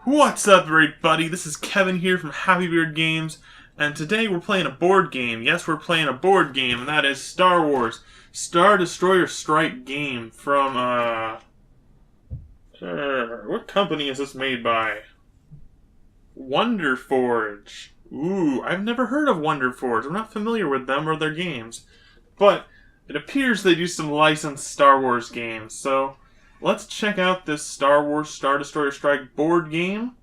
What's up, everybody? This is Kevin here from Happy Beard Games, and today we're playing a board game. Yes, we're playing a board game, and that is Star Wars Star Destroyer Strike game from, what company is this made by? Wonder Forge. Ooh, I've never heard of Wonder Forge. I'm not familiar with them or their games, but it appears they do some licensed Star Wars games, so let's check out this Star Wars Star Destroyer Strike board game.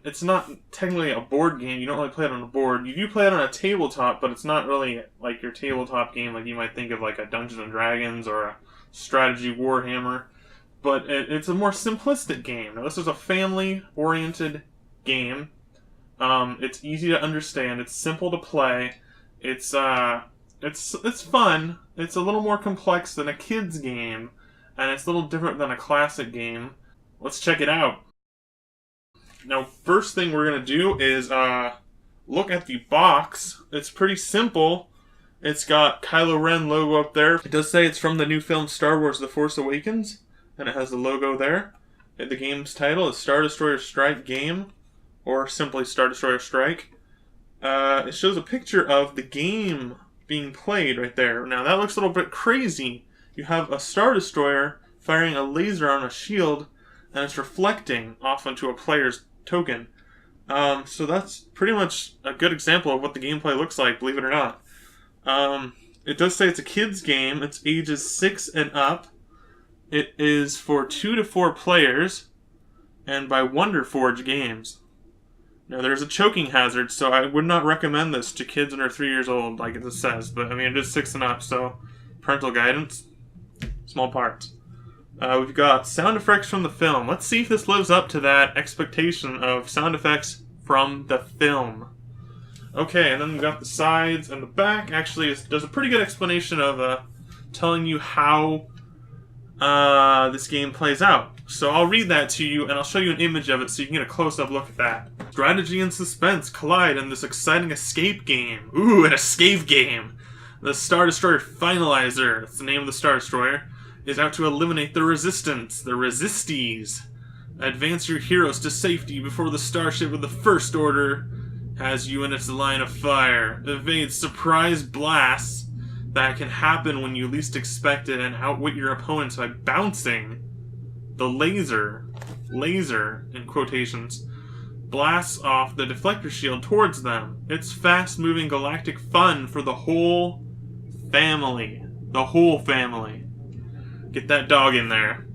It's not technically a board game. You don't really play it on a board. You do play it on a tabletop, but it's not really like your tabletop game like you might think of like a Dungeons & Dragons or a strategy Warhammer. But it's a more simplistic game. Now, this is a family-oriented game. It's easy to understand. It's simple to play. It's fun. It's a little more complex than a kid's game. And it's a little different than a classic game. Let's check it out. Now, first thing we're going to do is look at the box. It's pretty simple. It's got Kylo Ren logo up there. It does say it's from the new film Star Wars The Force Awakens. And it has the logo there. The game's title is Star Destroyer Strike Game. Or simply Star Destroyer Strike. It shows a picture of the game being played right there. Now, that looks a little bit crazy. You have a Star Destroyer firing a laser on a shield, and it's reflecting off onto a player's token. So that's pretty much a good example of what the gameplay looks like, believe it or not. It does say it's a kid's game. It's ages 6 and up. It is for 2 to 4 players, and by Wonder Forge Games. Now, there's a choking hazard, so I would not recommend this to kids under 3 years old, like it says. But, I mean, it is 6 and up, so parental guidance. Small parts. We've got sound effects from the film. Let's see if this lives up to that expectation of sound effects from the film. Okay, and then we've got the sides and the back. Actually, does a pretty good explanation of telling you how this game plays out. So I'll read that to you, and I'll show you an image of it so you can get a close-up look at that. Strategy and suspense collide in this exciting escape game. Ooh, an escape game! The Star Destroyer Finalizer, that's the name of the Star Destroyer, is out to eliminate the Resistance, the Resisties. Advance your heroes to safety before the starship of the First Order has you in its line of fire. Evade surprise blasts that can happen when you least expect it and outwit your opponents by bouncing the laser in quotations, blasts off the deflector shield towards them. It's fast-moving galactic fun for the whole family. The whole family. Get that dog in there.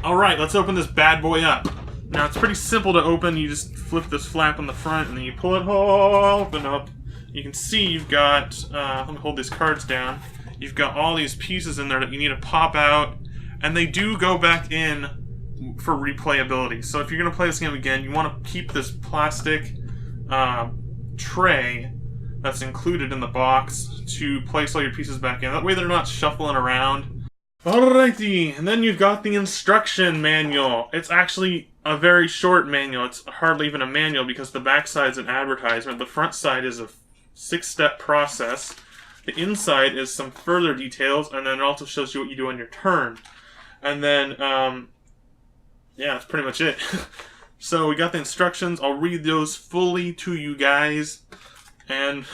Alright, let's open this bad boy up. Now, it's pretty simple to open. You just flip this flap on the front, and then you pull it all open up. You can see you've got, let me hold these cards down. You've got all these pieces in there that you need to pop out, and they do go back in for replayability. So if you're going to play this game again, you want to keep this plastic tray that's included in the box to place all your pieces back in. That way they're not shuffling around. Alrighty, and then you've got the instruction manual. It's actually a very short manual. It's hardly even a manual because the back side's an advertisement. The front side is a 6-step process. The inside is some further details, and then it also shows you what you do on your turn. And then, yeah, that's pretty much it. So we got the instructions. I'll read those fully to you guys. And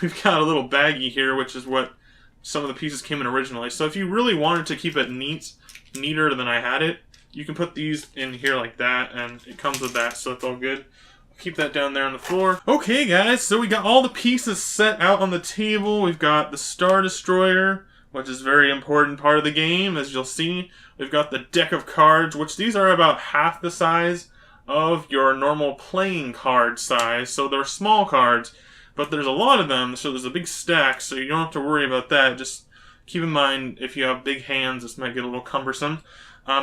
we've got a little baggie here, which is what some of the pieces came in originally. So if you really wanted to keep it neater than I had it, you can put these in here like that, and it comes with that, so it's all good. Keep that down there on the floor. Okay, guys, so we got all the pieces set out on the table. We've got the Star Destroyer, which is a very important part of the game, as you'll see. We've got the deck of cards, which these are about half the size of your normal playing card size, so they're small cards. But there's a lot of them, so there's a big stack, so you don't have to worry about that. Just keep in mind, if you have big hands, this might get a little cumbersome.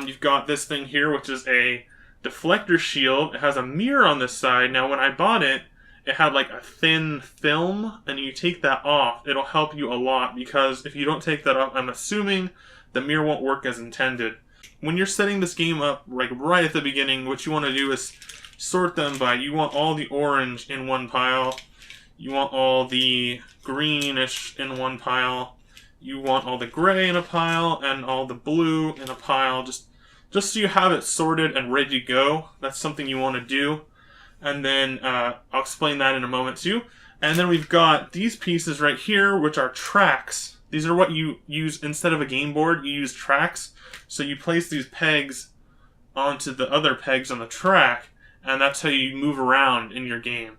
You've got this thing here, which is a deflector shield. It has a mirror on this side. Now, when I bought it, it had like a thin film, and you take that off, it'll help you a lot, because if you don't take that off, I'm assuming the mirror won't work as intended. When you're setting this game up, like right at the beginning, what you want to do is sort them by, you want all the orange in one pile, you want all the greenish in one pile, you want all the gray in a pile, and all the blue in a pile. Just just so you have it sorted and ready to go. That's something you want to do. And then I'll explain that in a moment too. And then we've got these pieces right here, which are tracks. These are what you use instead of a game board. You use tracks. So you place these pegs onto the other pegs on the track, and that's how you move around in your game.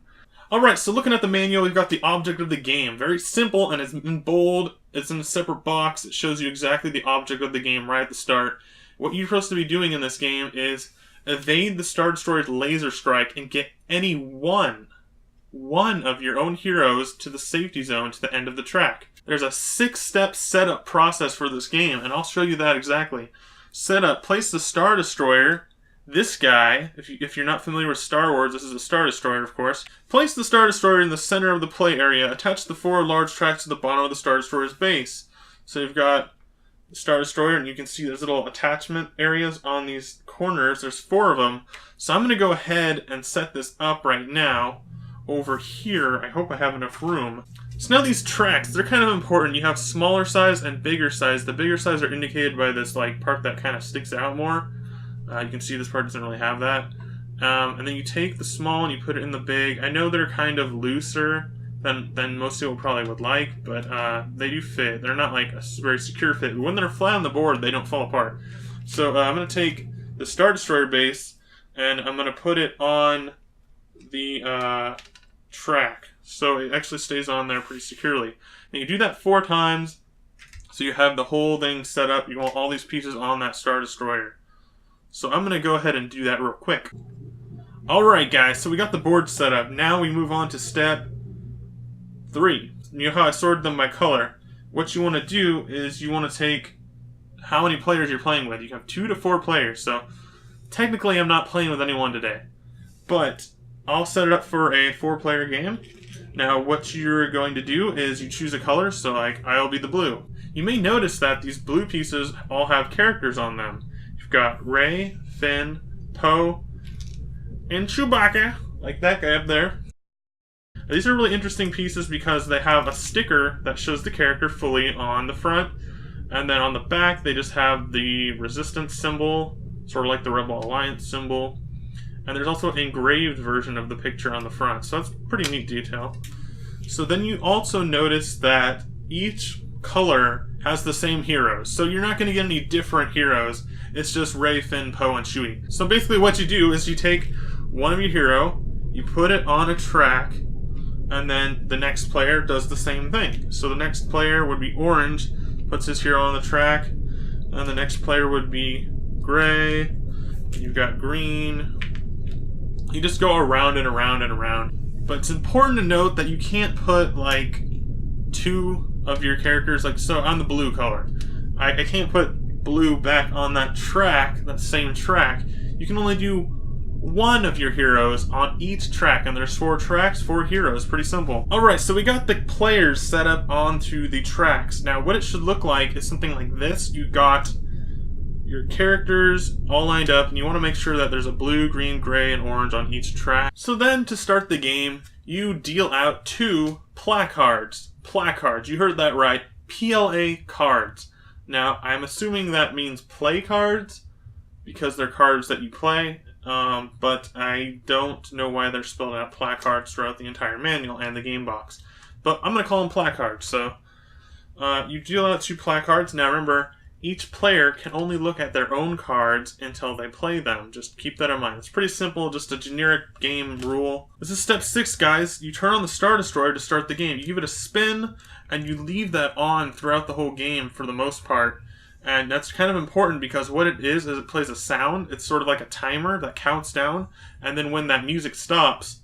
Alright, so looking at the manual, we've got the object of the game. Very simple, and it's in bold. It's in a separate box. It shows you exactly the object of the game right at the start. What you're supposed to be doing in this game is evade the Star Destroyer's laser strike and get any one of your own heroes to the safety zone to the end of the track. There's a 6-step setup process for this game, and I'll show you that exactly. Setup, place the Star Destroyer, this guy, if you're not familiar with Star Wars, this is a Star Destroyer, of course. Place the Star Destroyer in the center of the play area, attach the 4 large tracks to the bottom of the Star Destroyer's base. So you've got the Star Destroyer, and you can see there's little attachment areas on these corners. There's 4 of them. So I'm going to go ahead and set this up right now over here. I hope I have enough room. So now these tracks, they're kind of important. You have smaller size and bigger size. The bigger size are indicated by this part that kind of sticks out more. You can see this part doesn't really have that. And then you take the small and you put it in the big. I know they're kind of looser than most people probably would like, but they do fit. They're not like a very secure fit. But when they're flat on the board, they don't fall apart. So I'm going to take the Star Destroyer base and I'm going to put it on the track. So it actually stays on there pretty securely. And you do that 4 times, so you have the whole thing set up. You want all these pieces on that Star Destroyer. So I'm going to go ahead and do that real quick. Alright guys, so we got the board set up. Now we move on to step 3. You know how I sorted them by color. What you want to do is you want to take how many players you're playing with. You have 2 to 4 players, so technically I'm not playing with anyone today. But I'll set it up for a 4-player game. Now what you're going to do is you choose a color, so like I'll be the blue. You may notice that these blue pieces all have characters on them. You've got Rey, Finn, Poe, and Chewbacca, like that guy up there. These are really interesting pieces because they have a sticker that shows the character fully on the front, and then on the back they just have the Resistance symbol, sort of like the Rebel Alliance symbol. And there's also an engraved version of the picture on the front, so that's a pretty neat detail. So then you also notice that each color has the same heroes, so you're not going to get any different heroes. It's just Rey, Finn, Poe, and Chewie. So basically what you do is you take one of your hero, you put it on a track, and then the next player does the same thing. So the next player would be orange, puts his hero on the track, and the next player would be gray, you've got green. You just go around and around and around. But it's important to note that you can't put like 2 of your characters, like so on the blue color. I can't put blue back on that track, that same track. You can only do 1 of your heroes on each track, and there's 4 tracks, 4 heroes. Pretty simple. Alright, so we got the players set up onto the tracks. Now what it should look like is something like this. You got your characters all lined up, and you want to make sure that there's a blue, green, gray, and orange on each track. So then, to start the game, you deal out 2 placards. Placards, you heard that right. PLA cards. Now, I'm assuming that means play cards, because they're cards that you play, but I don't know why they're spelled out placards throughout the entire manual and the game box. But I'm going to call them placards. So, you deal out 2 placards. Now remember, each player can only look at their own cards until they play them. Just keep that in mind. It's pretty simple, just a generic game rule. This is step 6, guys. You turn on the Star Destroyer to start the game. You give it a spin, and you leave that on throughout the whole game for the most part. And that's kind of important because what it is it plays a sound. It's sort of like a timer that counts down. And then when that music stops,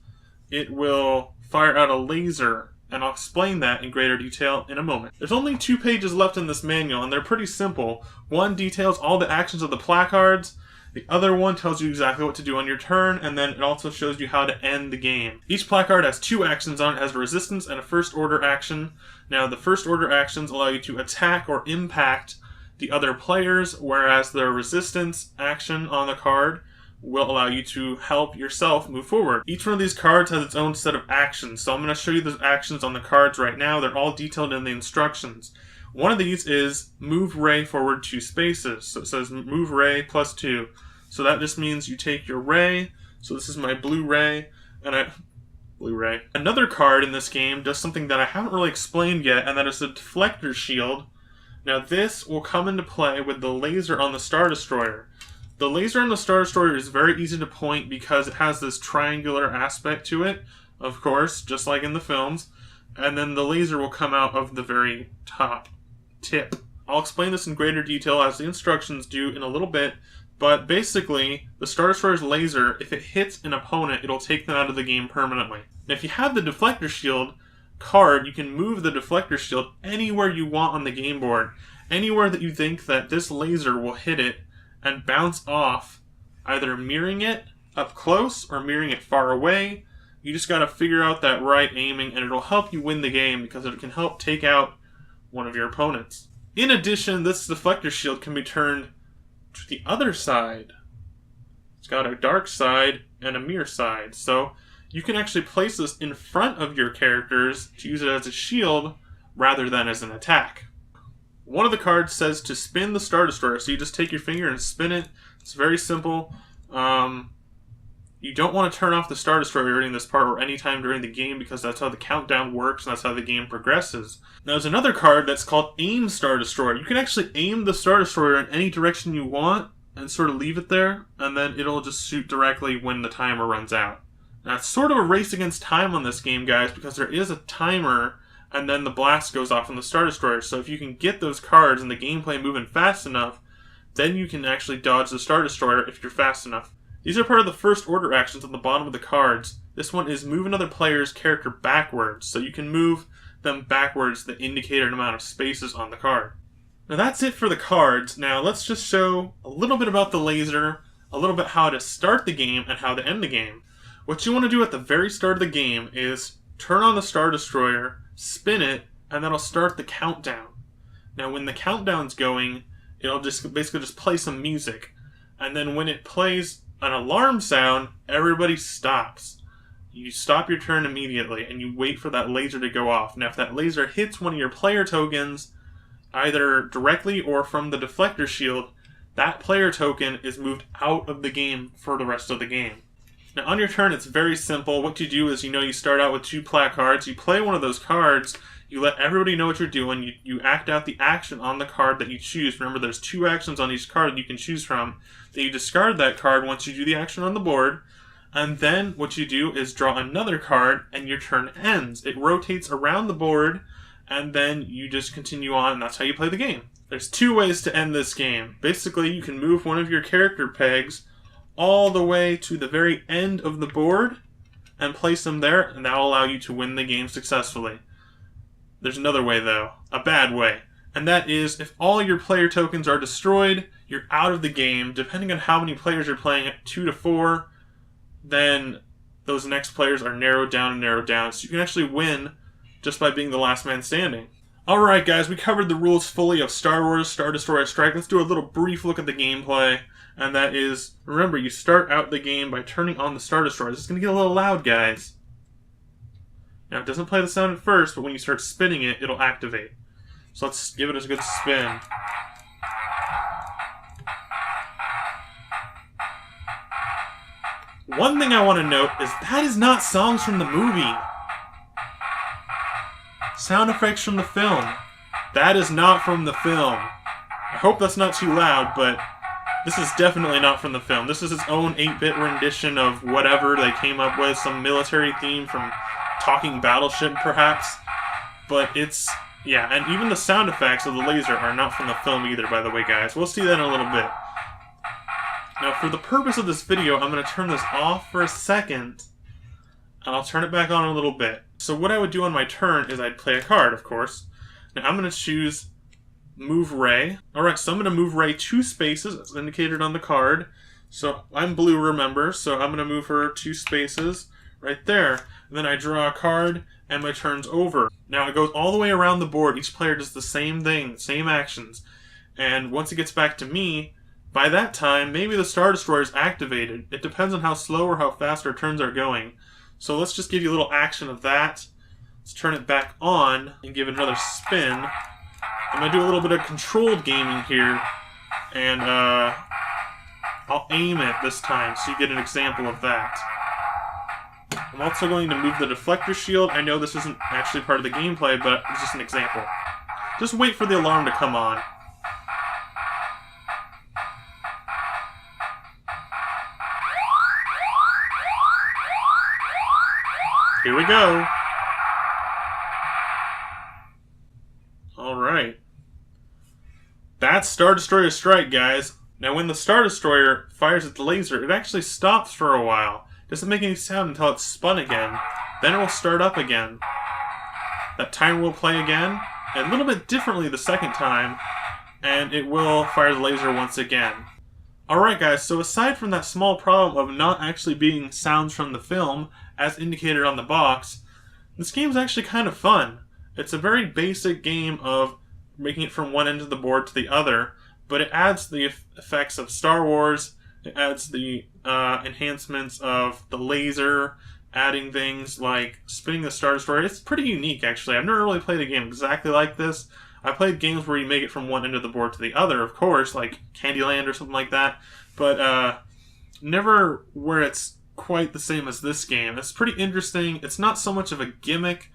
it will fire out a laser. And I'll explain that in greater detail in a moment. There's only 2 pages left in this manual, and they're pretty simple. One details all the actions of the placards, the other one tells you exactly what to do on your turn, and then it also shows you how to end the game. Each placard has 2 actions on it. It has a resistance and a first order action. Now the first order actions allow you to attack or impact the other players, whereas the resistance action on the card will allow you to help yourself move forward. Each one of these cards has its own set of actions, so I'm going to show you those actions on the cards right now. They're all detailed in the instructions. One of these is move ray forward 2 spaces. So it says move ray plus 2. So that just means you take your ray. So this is my blue ray, and Blu-ray. Another card in this game does something that I haven't really explained yet, and that is the deflector shield. Now this will come into play with the laser on the Star Destroyer. The laser on the Star Destroyer is very easy to point because it has this triangular aspect to it, of course, just like in the films. And then the laser will come out of the very top tip. I'll explain this in greater detail as the instructions do in a little bit, but basically, the Star Destroyer's laser, if it hits an opponent, it'll take them out of the game permanently. Now, if you have the deflector shield card, you can move the deflector shield anywhere you want on the game board. Anywhere that you think that this laser will hit it and bounce off, either mirroring it up close or mirroring it far away. You just gotta figure out that right aiming, and it'll help you win the game because it can help take out one of your opponents. In addition, this deflector shield can be turned to the other side. It's got a dark side and a mirror side, so you can actually place this in front of your characters to use it as a shield rather than as an attack. One of the cards says to spin the Star Destroyer, so you just take your finger and spin it. It's very simple. You don't want to turn off the Star Destroyer during this part or anytime during the game because that's how the countdown works and that's how the game progresses. Now there's another card that's called Aim Star Destroyer. You can actually aim the Star Destroyer in any direction you want and sort of leave it there, and then it'll just shoot directly when the timer runs out. Now it's sort of a race against time on this game, guys, because there is a timer and then the blast goes off on the Star Destroyer. So if you can get those cards and the gameplay moving fast enough, then you can actually dodge the Star Destroyer if you're fast enough. These are part of the first order actions on the bottom of the cards. This one is move another player's character backwards, so you can move them backwards that indicate an amount of spaces on the card. Now that's it for the cards. Now let's just show a little bit about the laser, a little bit how to start the game and how to end the game. What you want to do at the very start of the game is turn on the Star Destroyer, spin it, and that'll start the countdown. Now when the countdown's going, it'll just basically just play some music. And then when it plays an alarm sound, everybody stops. You stop your turn immediately and you wait for that laser to go off. Now if that laser hits one of your player tokens, either directly or from the deflector shield, that player token is moved out of the game for the rest of the game. Now on your turn it's very simple. What you do is, you start out with 2 placards, you play one of those cards, you let everybody know what you're doing, you act out the action on the card that you choose. Remember, there's 2 actions on each card you can choose from. Then you discard that card once you do the action on the board, and then what you do is draw another card and your turn ends. It rotates around the board, and then you just continue on, and that's how you play the game. There's 2 ways to end this game. Basically, you can move one of your character pegs all the way to the very end of the board and place them there, and that will allow you to win the game successfully. There's another way, though, a bad way, and that is if all your player tokens are destroyed, you're out of the game. Depending on how many players you're playing, at 2 to 4, then those next players are narrowed down, so you can actually win just by being the last man standing. Alright guys, we covered the rules fully of Star Wars Star Destroyer Strike. Let's do a little brief look at the gameplay, and that is, remember, you start out the game by turning on the Star Destroyer. This is going to get a little loud, guys. Now, it doesn't play the sound at first, but when you start spinning it, it'll activate. So let's give it a good spin. One thing I want to note is that is not songs from the movie. Sound effects from the film. That is not from the film. I hope that's not too loud, but this is definitely not from the film. This is its own 8-bit rendition of whatever they came up with, some military theme from Talking Battleship, perhaps. But it's, yeah, and even the sound effects of the laser are not from the film either, by the way, guys. We'll see that in a little bit. Now, for the purpose of this video, I'm going to turn this off for a second, and I'll turn it back on in a little bit. So what I would do on my turn is I'd play a card, of course. Now, I'm going to choose Move Ray. Alright, so I'm going to move Ray 2 spaces, as indicated on the card. So, I'm blue, remember, so I'm going to move her 2 spaces right there. And then I draw a card, and my turn's over. Now, it goes all the way around the board. Each player does the same thing, same actions. And once it gets back to me, by that time, maybe the Star Destroyer is activated. It depends on how slow or how fast our turns are going. So let's just give you a little action of that. Let's turn it back on and give it another spin. I'm going to do a little bit of controlled gaming here, and I'll aim it this time so you get an example of that. I'm also going to move the deflector shield. I know this isn't actually part of the gameplay, but it's just an example. Just wait for the alarm to come on. Here we go. Alright. That's Star Destroyer Strike, guys. Now when the Star Destroyer fires its laser, it actually stops for a while. It doesn't make any sound until it's spun again. Then it will start up again. That timer will play again, a little bit differently the second time, and it will fire the laser once again. Alright guys, so aside from that small problem of not actually being sounds from the film, as indicated on the box, this game's actually kind of fun. It's a very basic game of making it from one end of the board to the other, but it adds the effects of Star Wars, it adds the enhancements of the laser, adding things like spinning the Star Destroyer. It's pretty unique, actually. I've never really played a game exactly like this. I played games where you make it from one end of the board to the other, of course, like Candyland or something like that, but never where it's quite the same as this game. It's pretty interesting. It's not so much of a gimmick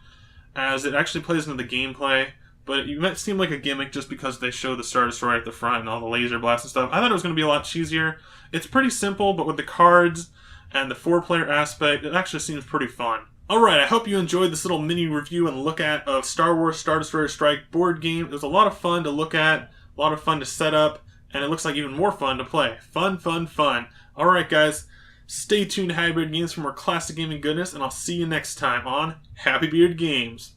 as it actually plays into the gameplay, but it might seem like a gimmick just because they show the Star Destroyer at the front and all the laser blasts and stuff. I thought it was going to be a lot cheesier. It's pretty simple, but with the cards and the 4-player aspect, it actually seems pretty fun. Alright, I hope you enjoyed this little mini review and look at of Star Wars Star Destroyer Strike board game. It was a lot of fun to look at, a lot of fun to set up, and it looks like even more fun to play. Fun, fun, fun. Alright guys, stay tuned to Happy Beard Games for more classic gaming goodness, and I'll see you next time on Happy Beard Games.